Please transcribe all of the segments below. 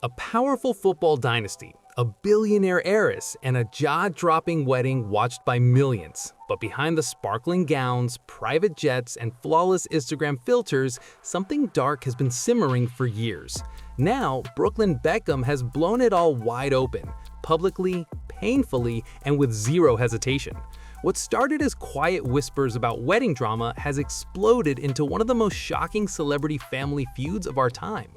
A powerful football dynasty, a billionaire heiress, and a jaw-dropping wedding watched by millions. But behind the sparkling gowns, private jets, and flawless Instagram filters, something dark has been simmering for years. Now, Brooklyn Beckham has blown it all wide open, publicly, painfully, and with zero hesitation. What started as quiet whispers about wedding drama has exploded into one of the most shocking celebrity family feuds of our time.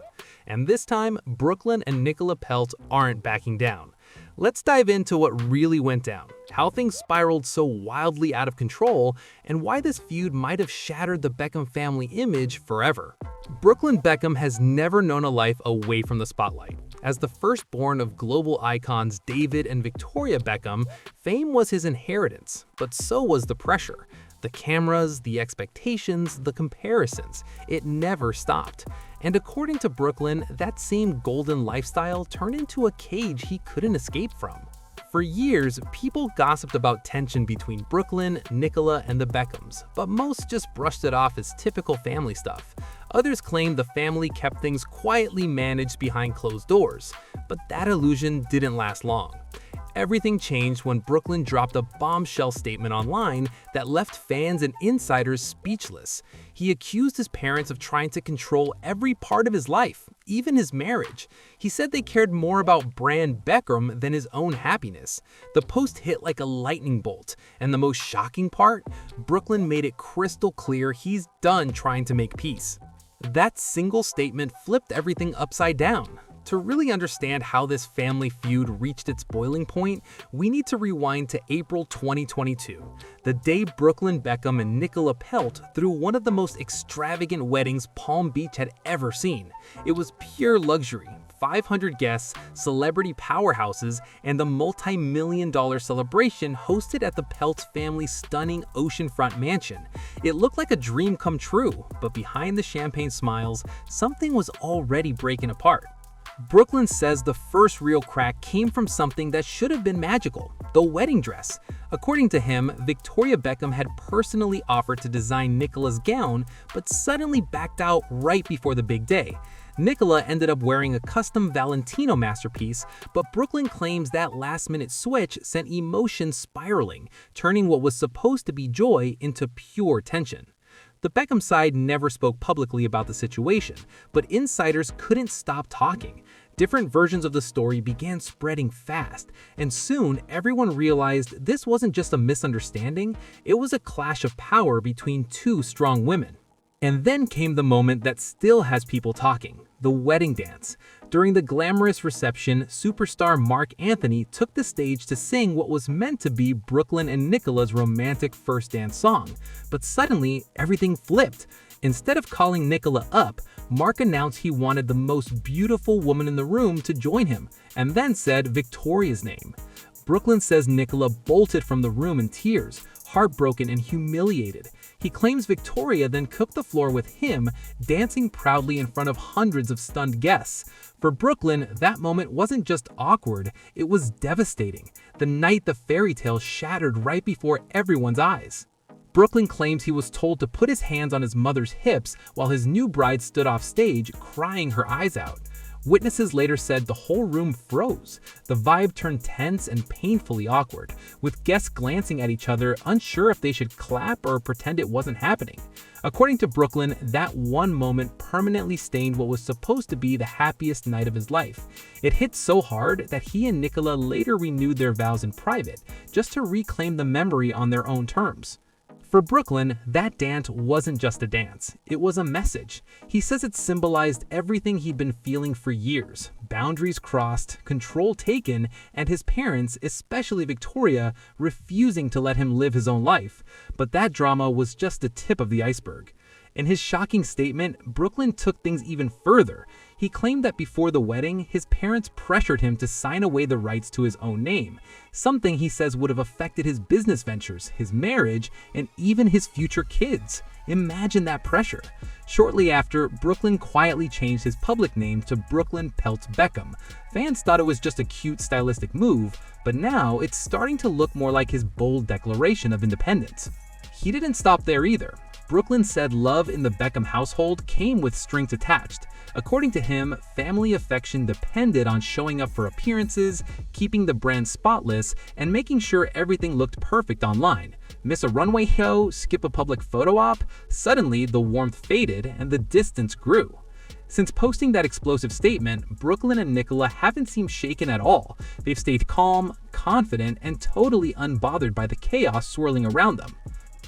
And this time, Brooklyn and Nicola Peltz aren't backing down. Let's dive into what really went down, how things spiraled so wildly out of control, and why this feud might have shattered the Beckham family image forever. Brooklyn Beckham has never known a life away from the spotlight. As the firstborn of global icons David and Victoria Beckham, fame was his inheritance, but so was the pressure. The cameras, the expectations, the comparisons. It never stopped. And according to Brooklyn, that same golden lifestyle turned into a cage he couldn't escape from. For years, people gossiped about tension between Brooklyn, Nicola, and the Beckhams, but most just brushed it off as typical family stuff. Others claimed the family kept things quietly managed behind closed doors, but that illusion didn't last long. Everything changed when Brooklyn dropped a bombshell statement online that left fans and insiders speechless. He accused his parents of trying to control every part of his life, even his marriage. He said they cared more about brand Beckham than his own happiness. The post hit like a lightning bolt, and the most shocking part? Brooklyn made it crystal clear he's done trying to make peace. That single statement flipped everything upside down. To really understand how this family feud reached its boiling point, we need to rewind to April 2022, the day Brooklyn Beckham and Nicola Peltz threw one of the most extravagant weddings Palm Beach had ever seen. It was pure luxury, 500 guests, celebrity powerhouses, and the multi-million-dollar celebration hosted at the Peltz family's stunning oceanfront mansion. It looked like a dream come true, but behind the champagne smiles, something was already breaking apart. Brooklyn says the first real crack came from something that should have been magical, the wedding dress. According to him, Victoria Beckham had personally offered to design Nicola's gown, but suddenly backed out right before the big day. Nicola ended up wearing a custom Valentino masterpiece, but Brooklyn claims that last-minute switch sent emotions spiraling, turning what was supposed to be joy into pure tension. The Beckham side never spoke publicly about the situation, but insiders couldn't stop talking. Different versions of the story began spreading fast, and soon everyone realized this wasn't just a misunderstanding, it was a clash of power between two strong women. And then came the moment that still has people talking, the wedding dance. During the glamorous reception, superstar Mark Anthony took the stage to sing what was meant to be Brooklyn and Nicola's romantic first dance song. But suddenly, everything flipped. Instead of calling Nicola up, Mark announced he wanted the most beautiful woman in the room to join him, and then said Victoria's name. Brooklyn says Nicola bolted from the room in tears, heartbroken and humiliated. He claims Victoria then cooked the floor with him, dancing proudly in front of hundreds of stunned guests. For Brooklyn, that moment wasn't just awkward, it was devastating. The night the fairy tale shattered right before everyone's eyes. Brooklyn claims he was told to put his hands on his mother's hips while his new bride stood off stage, crying her eyes out. Witnesses later said the whole room froze. The vibe turned tense and painfully awkward, with guests glancing at each other, unsure if they should clap or pretend it wasn't happening. According to Brooklyn, that one moment permanently stained what was supposed to be the happiest night of his life. It hit so hard that he and Nicola later renewed their vows in private, just to reclaim the memory on their own terms. For Brooklyn, that dance wasn't just a dance, it was a message. He says it symbolized everything he'd been feeling for years: boundaries crossed, control taken, and his parents, especially Victoria, refusing to let him live his own life. But that drama was just the tip of the iceberg. In his shocking statement, Brooklyn took things even further. He claimed that before the wedding, his parents pressured him to sign away the rights to his own name, something he says would have affected his business ventures, his marriage, and even his future kids. Imagine that pressure. Shortly after, Brooklyn quietly changed his public name to Brooklyn Peltz Beckham. Fans thought it was just a cute stylistic move, but now it's starting to look more like his bold declaration of independence. He didn't stop there either. Brooklyn said love in the Beckham household came with strings attached. According to him, family affection depended on showing up for appearances, keeping the brand spotless, and making sure everything looked perfect online. Miss a runway show, skip a public photo op, suddenly the warmth faded and the distance grew. Since posting that explosive statement, Brooklyn and Nicola haven't seemed shaken at all. They've stayed calm, confident, and totally unbothered by the chaos swirling around them.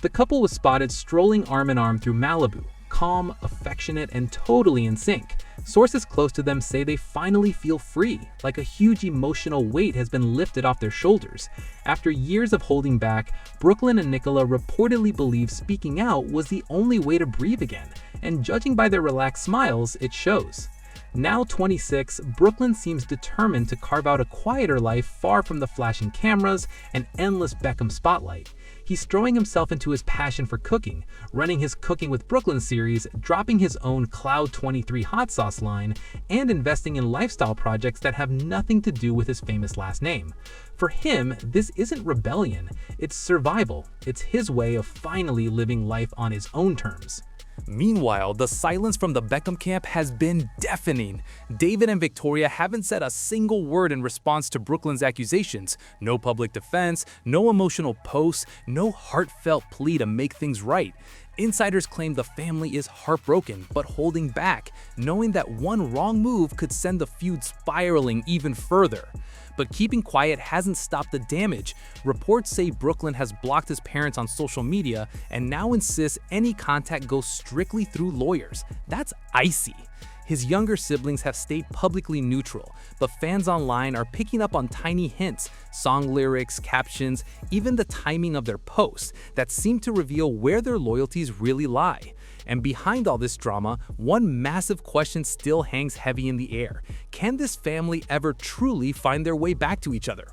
The couple was spotted strolling arm in arm through Malibu, calm, affectionate, and totally in sync. Sources close to them say they finally feel free, like a huge emotional weight has been lifted off their shoulders. After years of holding back, Brooklyn and Nicola reportedly believe speaking out was the only way to breathe again, and judging by their relaxed smiles, it shows. Now 26, Brooklyn seems determined to carve out a quieter life far from the flashing cameras and endless Beckham spotlight. He's throwing himself into his passion for cooking, running his Cooking with Brooklyn series, dropping his own Cloud 23 hot sauce line, and investing in lifestyle projects that have nothing to do with his famous last name. For him, this isn't rebellion, it's survival. It's his way of finally living life on his own terms. Meanwhile, the silence from the Beckham camp has been deafening. David and Victoria haven't said a single word in response to Brooklyn's accusations. No public defense, no emotional posts, no heartfelt plea to make things right. Insiders claim the family is heartbroken but holding back, knowing that one wrong move could send the feud spiraling even further. But keeping quiet hasn't stopped the damage. Reports say Brooklyn has blocked his parents on social media and now insists any contact goes strictly through lawyers. That's icy. His younger siblings have stayed publicly neutral, but fans online are picking up on tiny hints, song lyrics, captions, even the timing of their posts that seem to reveal where their loyalties really lie. And behind all this drama, one massive question still hangs heavy in the air. Can this family ever truly find their way back to each other?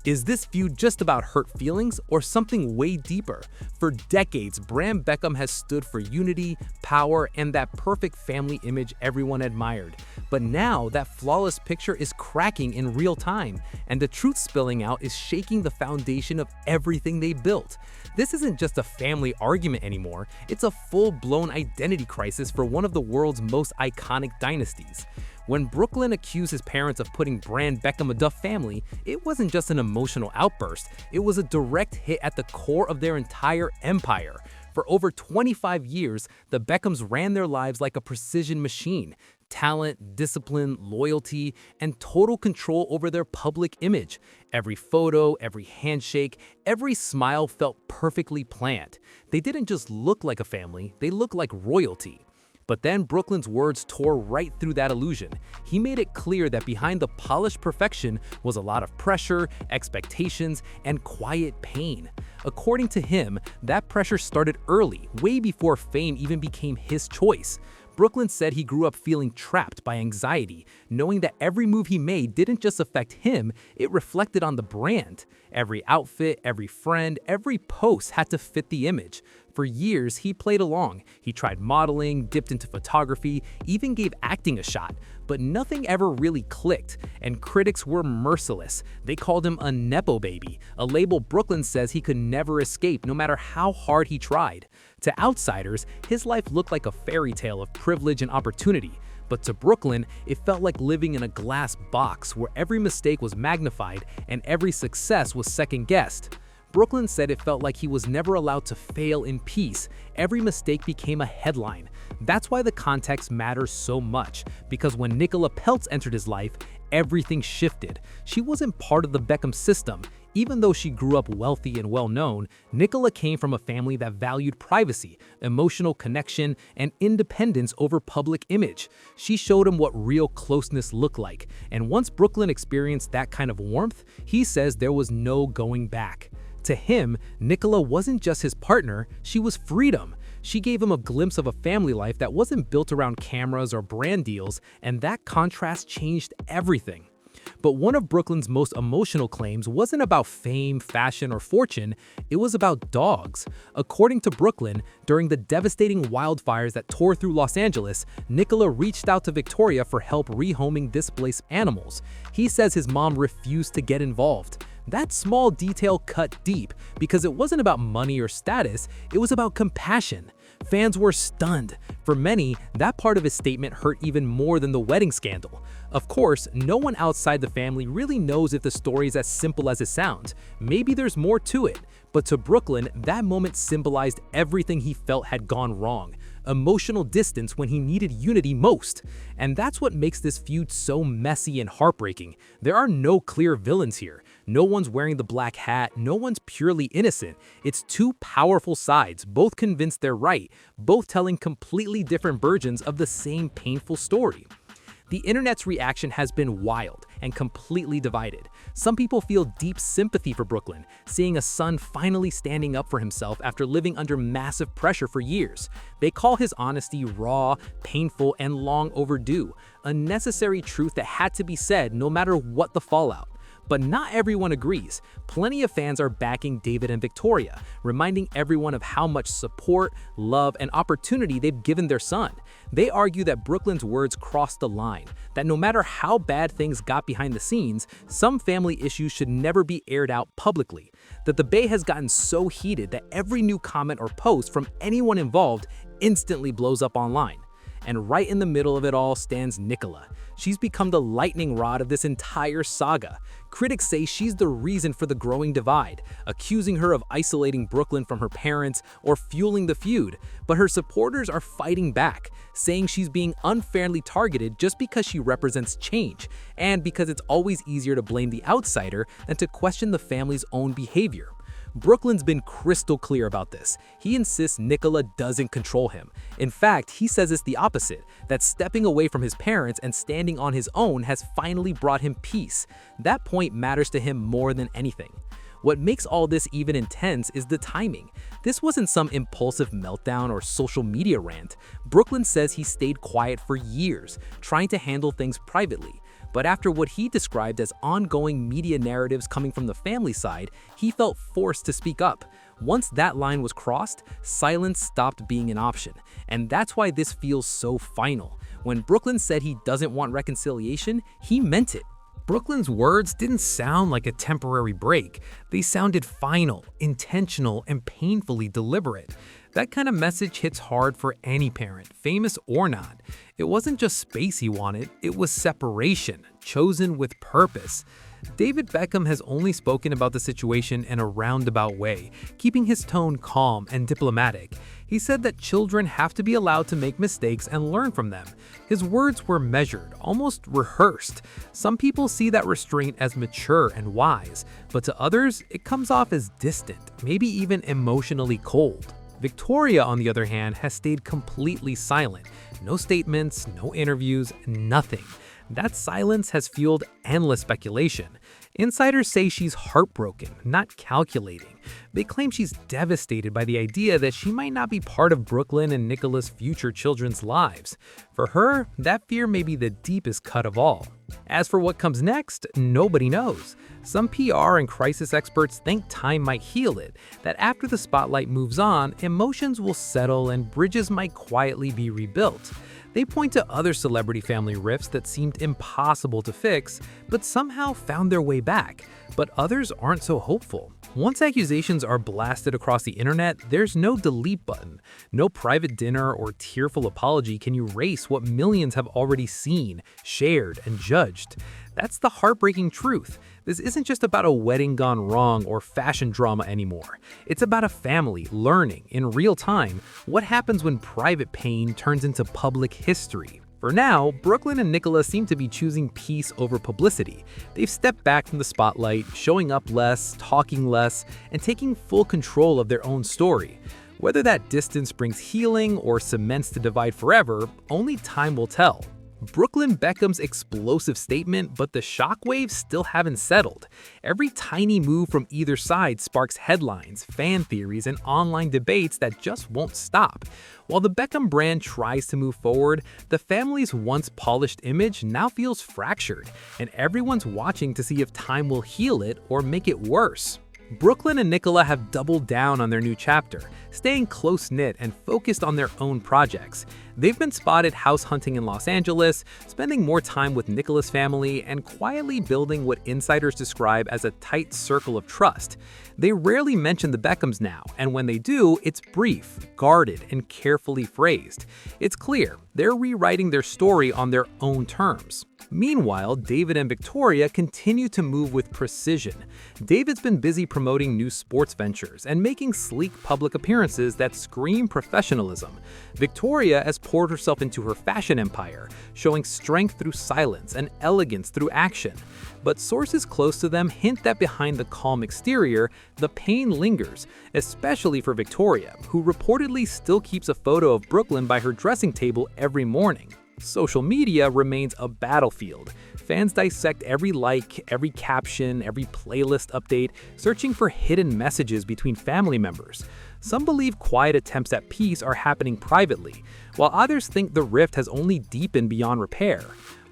Is this feud just about hurt feelings or something way deeper? For decades, Brand Beckham has stood for unity, power, and that perfect family image everyone admired. But now that flawless picture is cracking in real time, and the truth spilling out is shaking the foundation of everything they built. This isn't just a family argument anymore, it's a full-blown identity crisis for one of the world's most iconic dynasties. When Brooklyn accused his parents of putting Brand Beckham above family, it wasn't just an emotional outburst, it was a direct hit at the core of their entire empire. For over 25 years, the Beckhams ran their lives like a precision machine. Talent, discipline, loyalty, and total control over their public image. Every photo, every handshake, every smile felt perfectly planned. They didn't just look like a family, they looked like royalty. But then Brooklyn's words tore right through that illusion. He made it clear that behind the polished perfection was a lot of pressure, expectations, and quiet pain. According to him, that pressure started early, way before fame even became his choice. Brooklyn said he grew up feeling trapped by anxiety, knowing that every move he made didn't just affect him, it reflected on the brand. Every outfit, every friend, every post had to fit the image. For years, he played along. He tried modeling, dipped into photography, even gave acting a shot. But nothing ever really clicked, and critics were merciless. They called him a Nepo baby, a label Brooklyn says he could never escape no matter how hard he tried. To outsiders, his life looked like a fairy tale of privilege and opportunity. But to Brooklyn, it felt like living in a glass box where every mistake was magnified and every success was second-guessed. Brooklyn said it felt like he was never allowed to fail in peace. Every mistake became a headline. That's why the context matters so much, because when Nicola Peltz entered his life, everything shifted. She wasn't part of the Beckham system. Even though she grew up wealthy and well-known, Nicola came from a family that valued privacy, emotional connection, and independence over public image. She showed him what real closeness looked like, and once Brooklyn experienced that kind of warmth, he says there was no going back. To him, Nicola wasn't just his partner, she was freedom. She gave him a glimpse of a family life that wasn't built around cameras or brand deals, and that contrast changed everything. But one of Brooklyn's most emotional claims wasn't about fame, fashion, or fortune, it was about dogs. According to Brooklyn, during the devastating wildfires that tore through Los Angeles, Nicola reached out to Victoria for help rehoming displaced animals. He says his mom refused to get involved. That small detail cut deep because it wasn't about money or status, it was about compassion. Fans were stunned. For many, that part of his statement hurt even more than the wedding scandal. Of course, no one outside the family really knows if the story is as simple as it sounds. Maybe there's more to it. But to Brooklyn, that moment symbolized everything he felt had gone wrong. Emotional distance when he needed unity most. And that's what makes this feud so messy and heartbreaking. There are no clear villains here. No one's wearing the black hat, no one's purely innocent. It's two powerful sides, both convinced they're right, both telling completely different versions of the same painful story. The internet's reaction has been wild and completely divided. Some people feel deep sympathy for Brooklyn, seeing a son finally standing up for himself after living under massive pressure for years. They call his honesty raw, painful, and long overdue, a necessary truth that had to be said no matter what the fallout. But not everyone agrees. Plenty of fans are backing David and Victoria, reminding everyone of how much support, love, and opportunity they've given their son. They argue that Brooklyn's words crossed the line, that no matter how bad things got behind the scenes, some family issues should never be aired out publicly. The debate has gotten so heated that every new comment or post from anyone involved instantly blows up online. And right in the middle of it all stands Nicola. She's become the lightning rod of this entire saga. Critics say she's the reason for the growing divide, accusing her of isolating Brooklyn from her parents or fueling the feud. But her supporters are fighting back, saying she's being unfairly targeted just because she represents change, and because it's always easier to blame the outsider than to question the family's own behavior. Brooklyn's been crystal clear about this. He insists Nicola doesn't control him. In fact, he says it's the opposite, that stepping away from his parents and standing on his own has finally brought him peace. That point matters to him more than anything. What makes all this even intense is the timing. This wasn't some impulsive meltdown or social media rant. Brooklyn says he stayed quiet for years, trying to handle things privately. But after what he described as ongoing media narratives coming from the family side, he felt forced to speak up. Once that line was crossed, silence stopped being an option. And that's why this feels so final. When Brooklyn said he doesn't want reconciliation, he meant it. Brooklyn's words didn't sound like a temporary break. They sounded final, intentional, and painfully deliberate. That kind of message hits hard for any parent, famous or not. It wasn't just space he wanted, it was separation, chosen with purpose. David Beckham has only spoken about the situation in a roundabout way, keeping his tone calm and diplomatic. He said that children have to be allowed to make mistakes and learn from them. His words were measured, almost rehearsed. Some people see that restraint as mature and wise, but to others, it comes off as distant, maybe even emotionally cold. Victoria, on the other hand, has stayed completely silent. No statements, no interviews, nothing. That silence has fueled endless speculation. Insiders say she's heartbroken, not calculating. They claim she's devastated by the idea that she might not be part of Brooklyn and Nicola's future children's lives. For her, that fear may be the deepest cut of all. As for what comes next, nobody knows. Some PR and crisis experts think time might heal it, that after the spotlight moves on, emotions will settle and bridges might quietly be rebuilt. They point to other celebrity family rifts that seemed impossible to fix, but somehow found their way back. But others aren't so hopeful. Once accusations are blasted across the internet, there's no delete button. No private dinner or tearful apology can erase what millions have already seen, shared, and judged. That's the heartbreaking truth. This isn't just about a wedding gone wrong or fashion drama anymore. It's about a family learning, in real time, what happens when private pain turns into public history. For now, Brooklyn and Nicola seem to be choosing peace over publicity. They've stepped back from the spotlight, showing up less, talking less, and taking full control of their own story. Whether that distance brings healing or cements the divide forever, only time will tell. Brooklyn Beckham's explosive statement, but the shockwaves still haven't settled. Every tiny move from either side sparks headlines, fan theories, and online debates that just won't stop. While the Beckham brand tries to move forward, the family's once polished image now feels fractured, and everyone's watching to see if time will heal it or make it worse. Brooklyn and Nicola have doubled down on their new chapter, staying close-knit and focused on their own projects. They've been spotted house hunting in Los Angeles, spending more time with Nicola's family, and quietly building what insiders describe as a tight circle of trust. They rarely mention the Beckhams now, and when they do, it's brief, guarded, and carefully phrased. It's clear they're rewriting their story on their own terms. Meanwhile, David and Victoria continue to move with precision. David's been busy promoting new sports ventures and making sleek public appearances that scream professionalism. Victoria has poured herself into her fashion empire, showing strength through silence and elegance through action. But sources close to them hint that behind the calm exterior, the pain lingers, especially for Victoria, who reportedly still keeps a photo of Brooklyn by her dressing table every morning. Social media remains a battlefield. Fans dissect every like, every caption, every playlist update, searching for hidden messages between family members. Some believe quiet attempts at peace are happening privately, while others think the rift has only deepened beyond repair.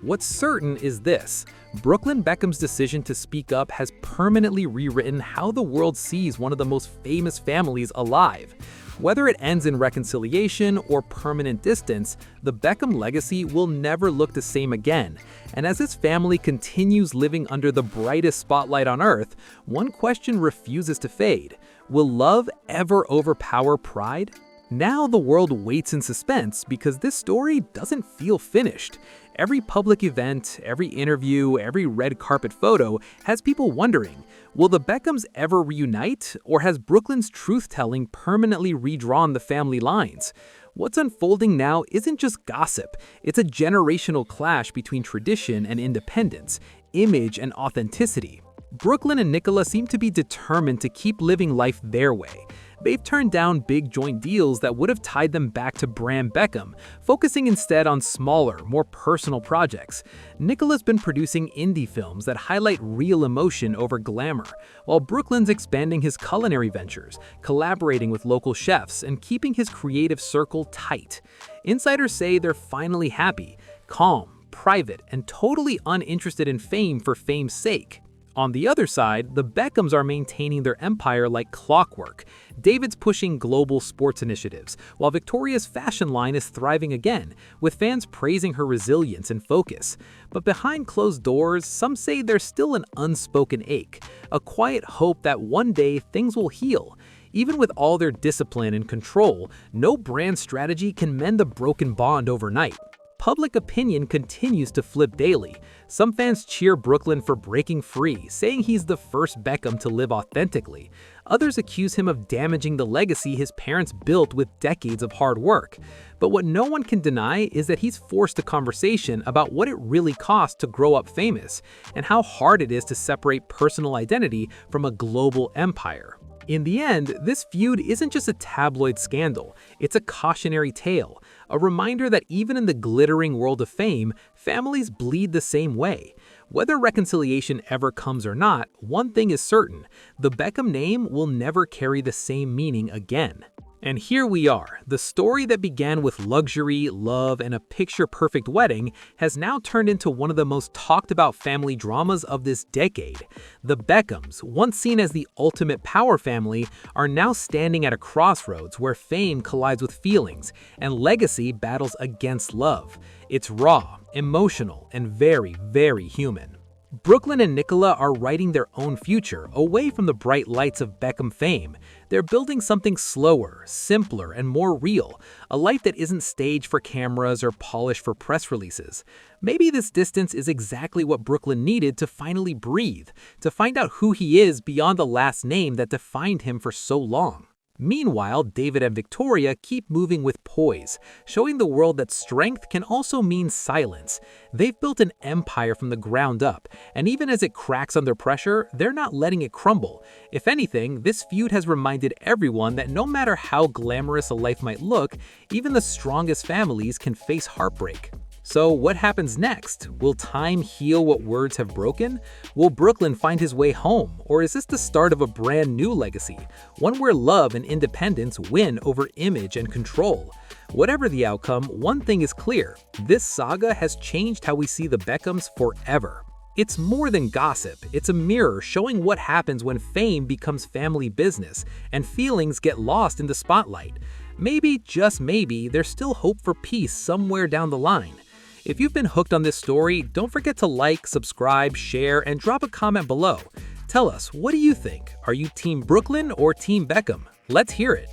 What's certain is this: Brooklyn Beckham's decision to speak up has permanently rewritten how the world sees one of the most famous families alive. Whether it ends in reconciliation or permanent distance, the Beckham legacy will never look the same again. And as his family continues living under the brightest spotlight on earth, one question refuses to fade: will love ever overpower pride? Now the world waits in suspense because this story doesn't feel finished. Every public event, every interview, every red carpet photo has people wondering, will the Beckhams ever reunite, or has Brooklyn's truth-telling permanently redrawn the family lines? What's unfolding now isn't just gossip, it's a generational clash between tradition and independence, image and authenticity. Brooklyn and Nicola seem to be determined to keep living life their way. They've turned down big joint deals that would have tied them back to brand Beckham, focusing instead on smaller, more personal projects. Nicola's been producing indie films that highlight real emotion over glamour, while Brooklyn's expanding his culinary ventures, collaborating with local chefs, and keeping his creative circle tight. Insiders say they're finally happy, calm, private, and totally uninterested in fame for fame's sake. On the other side, the Beckhams are maintaining their empire like clockwork. David's pushing global sports initiatives, while Victoria's fashion line is thriving again, with fans praising her resilience and focus. But behind closed doors, some say there's still an unspoken ache, a quiet hope that one day things will heal. Even with all their discipline and control, no brand strategy can mend the broken bond overnight. Public opinion continues to flip daily. Some fans cheer Brooklyn for breaking free, saying he's the first Beckham to live authentically. Others accuse him of damaging the legacy his parents built with decades of hard work. But what no one can deny is that he's forced a conversation about what it really costs to grow up famous, and how hard it is to separate personal identity from a global empire. In the end, this feud isn't just a tabloid scandal, it's a cautionary tale, a reminder that even in the glittering world of fame, families bleed the same way. Whether reconciliation ever comes or not, one thing is certain: the Beckham name will never carry the same meaning again. And here we are, the story that began with luxury, love, and a picture-perfect wedding has now turned into one of the most talked about family dramas of this decade. The Beckhams, once seen as the ultimate power family, are now standing at a crossroads where fame collides with feelings, and legacy battles against love. It's raw, emotional, and very, very human. Brooklyn and Nicola are writing their own future away from the bright lights of Beckham fame. They're building something slower, simpler, and more real, a life that isn't staged for cameras or polished for press releases. Maybe this distance is exactly what Brooklyn needed to finally breathe, to find out who he is beyond the last name that defined him for so long. Meanwhile, David and Victoria keep moving with poise, showing the world that strength can also mean silence. They've built an empire from the ground up, and even as it cracks under pressure, they're not letting it crumble. If anything, this feud has reminded everyone that no matter how glamorous a life might look, even the strongest families can face heartbreak. So what happens next? Will time heal what words have broken? Will Brooklyn find his way home? Or is this the start of a brand new legacy? One where love and independence win over image and control? Whatever the outcome, one thing is clear: this saga has changed how we see the Beckhams forever. It's more than gossip, it's a mirror showing what happens when fame becomes family business and feelings get lost in the spotlight. Maybe, just maybe, there's still hope for peace somewhere down the line. If you've been hooked on this story, don't forget to like, subscribe, share, and drop a comment below. Tell us, what do you think? Are you Team Brooklyn or Team Beckham? Let's hear it.